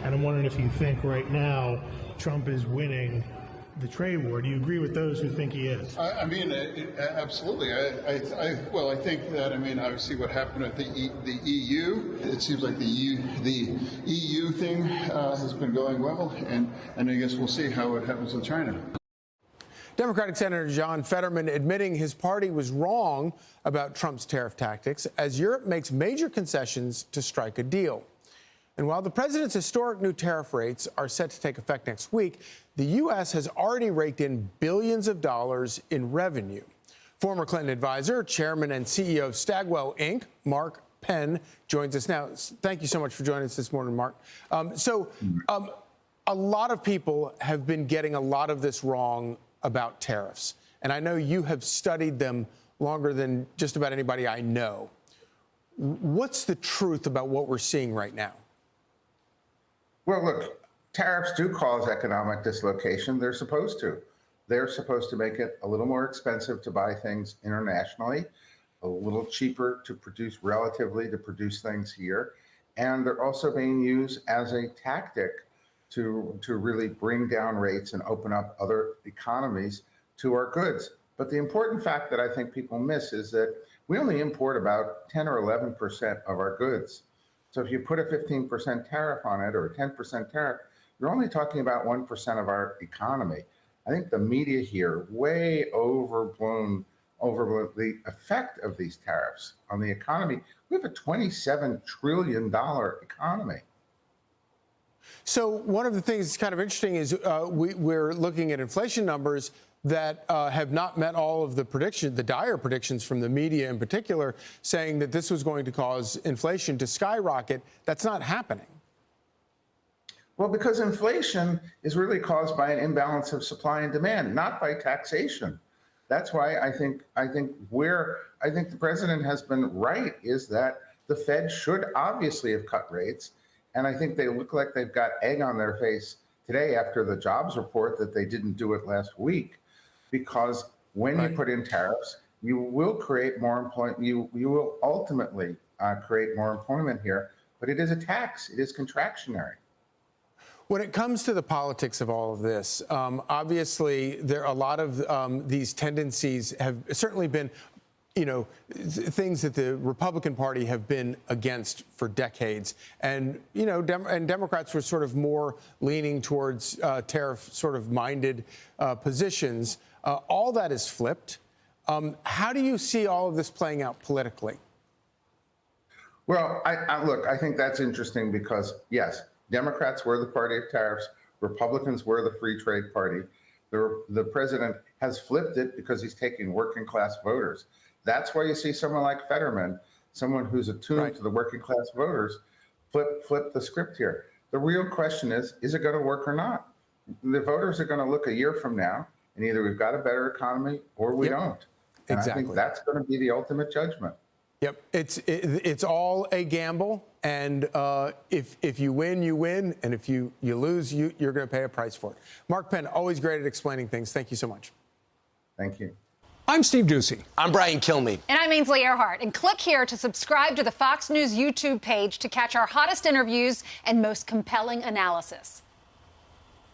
And I'm wondering if you think right now Trump is winning the trade war. Do you agree with those who think he is? I mean, absolutely. I think that, obviously what happened at the EU, it seems like the EU thing has been going well, and I guess we'll see how it happens with China. Democratic Senator John Fetterman admitting his party was wrong about Trump's tariff tactics as Europe makes major concessions to strike a deal. And while the president's historic new tariff rates are set to take effect next week, the U.S. has already raked in billions of dollars in revenue. Former Clinton advisor, chairman and CEO of Stagwell Inc., Mark Penn, joins us now. Thank you so much for joining us this morning, Mark. A lot of people have been getting a lot of this wrong about tariffs, and I know you have studied them longer than just about anybody I know. What's the truth about what we're seeing right now? Well, look, tariffs do cause economic dislocation. They're supposed to. They're supposed to make it a little more expensive to buy things internationally, a little cheaper to produce things here. And they're also being used as a tactic to really bring down rates and open up other economies to our goods. But the important fact that I think people miss is that we only import about 10 or 11% of our goods. So if you put a 15% tariff on it or a 10% tariff, you're only talking about 1% of our economy. I think the media here way overblown the effect of these tariffs on the economy. We have a $27 trillion economy. So one of the things that's kind of interesting is we're looking at inflation numbers that have not met all of the predictions, the dire predictions from the media in particular, saying that this was going to cause inflation to skyrocket. That's not happening. Well, because inflation is really caused by an imbalance of supply and demand, not by taxation. That's why I think the president has been right is that the Fed should obviously have cut rates. And I think they look like they've got egg on their face today after the jobs report that they didn't do it last week. Because when you put in tariffs, you will create more employment. You will ultimately create more employment here. But it is a tax. It is contractionary. When it comes to the politics of all of this, obviously there are a lot of these tendencies have certainly been, things that the Republican Party have been against for decades. And, and Democrats were sort of more leaning towards tariff sort of minded positions. All that is flipped. How do you see all of this playing out politically? Well, I think that's interesting because, yes, Democrats were the party of tariffs. Republicans were the free trade party. The president has flipped it because he's taking working class voters. That's why you see someone like Fetterman, someone who's attuned to the working class voters, flip the script here. The real question is it going to work or not? The voters are going to look a year from now, and either we've got a better economy or we don't. And exactly. I think that's going to be the ultimate judgment. Yep, it's all a gamble, and if you win, you win, and if you lose, you're going to pay a price for it. Mark Penn, always great at explaining things. Thank you so much. Thank you. I'm Steve Ducey. I'm Brian Kilmeade. And I'm Ainsley Earhart. And click here to subscribe to the Fox News YouTube page to catch our hottest interviews and most compelling analysis.